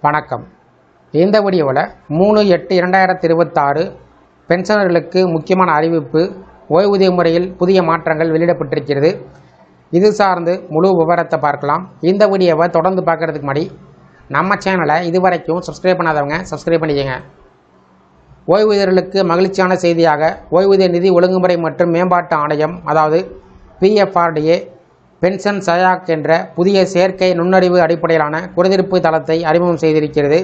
வணக்கம். இந்த வீடியோவில் 3/8/2026 பென்ஷனர்களுக்கு முக்கியமான அறிவிப்பு, ஓய்வூதிய முறையில் புதிய மாற்றங்கள் வெளியிடப்பட்டிருக்கிறது. இது சார்ந்து முழு விவரத்தை பார்க்கலாம். இந்த வீடியோவை தொடர்ந்து பார்க்குறதுக்கு முன்னாடி நம்ம சேனலை இதுவரைக்கும் சப்ஸ்கிரைப் பண்ணாதவங்க சப்ஸ்கிரைப் பண்ணிக்கங்க. ஓய்வூதியர்களுக்கு மகிழ்ச்சியான செய்தியாக ஓய்வூதிய நிதி ஒழுங்குமுறை மற்றும் மேம்பாட்டு ஆணையம், அதாவது PFRDA பென்ஷன் சயாக் என்ற புதிய செயற்கை நுண்ணறிவு அடிப்படையிலான குறைதீர்ப்பு தளத்தை அறிமுகம் செய்திருக்கிறது.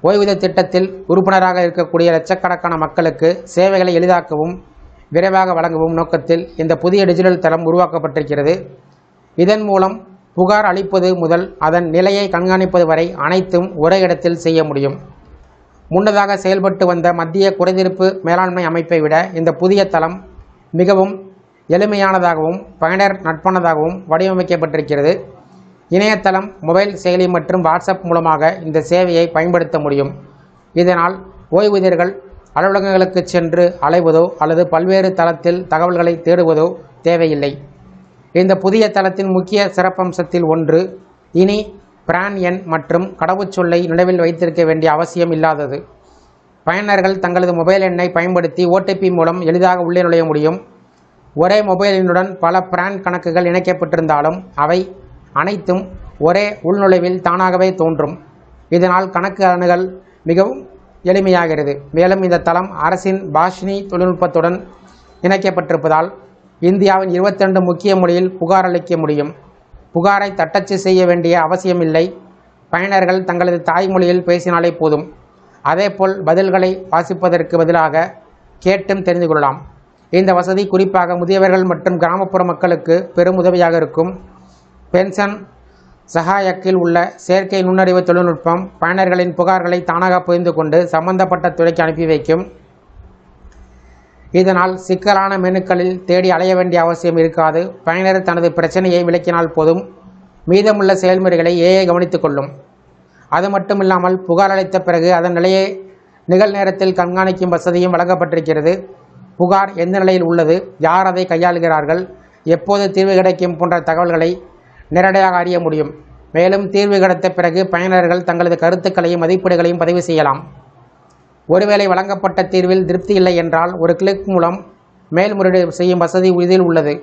ஓய்வூதிய திட்டத்தில் உறுப்பினராக இருக்கக்கூடிய லட்சக்கணக்கான மக்களுக்கு சேவைகளை எளிதாக்கவும் விரைவாக வழங்கவும் நோக்கத்தில் இந்த புதிய டிஜிட்டல் தளம் உருவாக்கப்பட்டிருக்கிறது. இதன் மூலம் புகார் அளிப்பது முதல் அதன் நிலையை கண்காணிப்பது வரை அனைத்தும் ஒரே இடத்தில் செய்ய முடியும். முன்னதாக செயல்பட்டு வந்த மத்திய குறைதீர்ப்பு மேலாண்மை அமைப்பை விட இந்த புதிய தளம் மிகவும் எளிமையானதாகவும் பயனர் நட்பானதாகவும் வடிவமைக்கப்பட்டிருக்கிறது. இணையதளம், மொபைல் செயலி மற்றும் வாட்ஸ்அப் மூலமாக இந்த சேவையை பயன்படுத்த முடியும். இதனால் ஓய்வூதியர்கள் அலுவலகங்களுக்கு சென்று அலைவதோ அல்லது பல்வேறு தளத்தில் தகவல்களை தேடுவதோ தேவையில்லை. இந்த புதிய தளத்தின் முக்கிய சிறப்பம்சத்தில் ஒன்று, இனி பிரான் எண் மற்றும் கடவுச்சொல்லை நினைவில் வைத்திருக்க வேண்டிய அவசியம் இல்லாதது. பயனர்கள் தங்களது மொபைல் எண்ணை பயன்படுத்தி OTP மூலம் எளிதாக உள்ளே நுழைய முடியும். ஒரே மொபைல் எண்ணுடன் பல பிரான் கணக்குகள் இணைக்கப்பட்டிருந்தாலும் அவை அனைத்தும் ஒரே உள்நுழைவில் தானாகவே தோன்றும். இதனால் கணக்கு அணுகல் மிகவும் எளிமையாகிறது. மேலும் இந்த தளம் அரசின் பாஷினி தொழில்நுட்பத்துடன் இணைக்கப்பட்டிருப்பதால் இந்தியாவின் 22 முக்கிய மொழியில் புகார் அளிக்க முடியும். புகாரை தட்டச்சு செய்ய வேண்டிய அவசியமில்லை. பயனர்கள் தங்களது தாய்மொழியில் பேசினாலே போதும். அதேபோல் பதில்களை வாசிப்பதற்கு பதிலாக கேட்டும் தெரிந்து கொள்ளலாம். இந்த வசதி குறிப்பாக முதியவர்கள் மற்றும் கிராமப்புற மக்களுக்கு பெரும் உதவியாக இருக்கும். பென்ஷன் சகாயக்கில் உள்ள செயற்கை நுண்ணறிவு தொழில்நுட்பம் பயனர்களின் புகார்களை தானாக புரிந்து கொண்டு சம்பந்தப்பட்ட துறைக்கு அனுப்பி வைக்கும். இதனால் சிக்கலான மெனுக்களில் தேடி அலைய வேண்டிய அவசியம் இருக்காது. பயனர் தனது பிரச்சனையை விளக்கினால் போதும். மீதமுள்ள செயல்முறைகளை AI கவனித்துக் கொள்ளும். அது மட்டுமில்லாமல் புகார் அளித்த பிறகு அதன் நிலையை நிகழ்நேரத்தில் கண்காணிக்கும் வசதியும் வழங்கப்பட்டிருக்கிறது. புகார் எந்த நிலையில் உள்ளது, யார் அதை கையாளுகிறார்கள், எப்போது தீர்வு கிடைக்கும் போன்ற தகவல்களை நேரடியாக அறிய முடியும். மேலும் தீர்வு கிடைத்த பிறகு பயனர்கள் தங்களது கருத்துக்களையும் மதிப்பீடுகளையும் பதிவு செய்யலாம். ஒருவேளை வழங்கப்பட்ட தீர்வில் திருப்தி இல்லை என்றால் ஒரு கிளிக் மூலம் மேல்முறையீடு செய்யும் வசதி இதில் உள்ளது.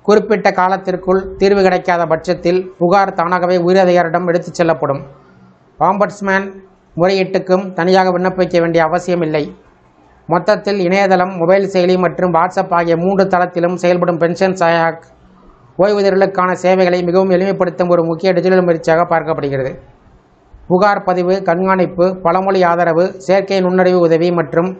குறிப்பிட்ட காலத்திற்குள் தீர்வு கிடைக்காத பட்சத்தில் புகார் தானாகவே உயரதிகாரிடம் எடுத்துச் செல்லப்படும். ஆம்பட்ஸ்மேன் முறையீட்டுக்கும் தனியாக விண்ணப்பிக்க வேண்டிய அவசியம் இல்லை. மொத்தத்தில் இணையதளம், மொபைல் செயலி மற்றும் வாட்ஸ்அப் ஆகிய 3 தளத்திலும் செயல்படும் பென்ஷன் சயாக் ஓய்வூதியர்களுக்கான சேவைகளை மிகவும் எளிமைப்படுத்தும் ஒரு முக்கிய டிஜிட்டல் முயற்சியாக பார்க்கப்படுகிறது. புகார் பதிவு, கண்காணிப்பு, பலமொழி ஆதரவு, செயற்கை நுண்ணறிவு உதவி மற்றும்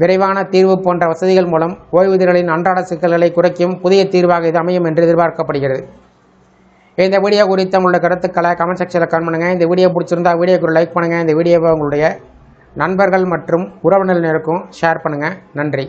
விரைவான தீர்வு போன்ற வசதிகள் மூலம் ஓய்வூதியர்களின் அன்றாட சிக்கல்களை குறைக்கும் புதிய தீர்வாக இது அமையும் என்று எதிர்பார்க்கப்படுகிறது. இந்த வீடியோ குறித்த உங்களுடைய கருத்துக்களை கமெண்ட் செக்ஷனில் கமெண்ட் பண்ணுங்கள். இந்த வீடியோ பிடிச்சிருந்தா வீடியோக்கு ஒரு லைக் பண்ணுங்கள். இந்த வீடியோவை உங்களுடைய நண்பர்கள் மற்றும் உறவினர்களுக்கும் ஷேர் பண்ணுங்கள். நன்றி.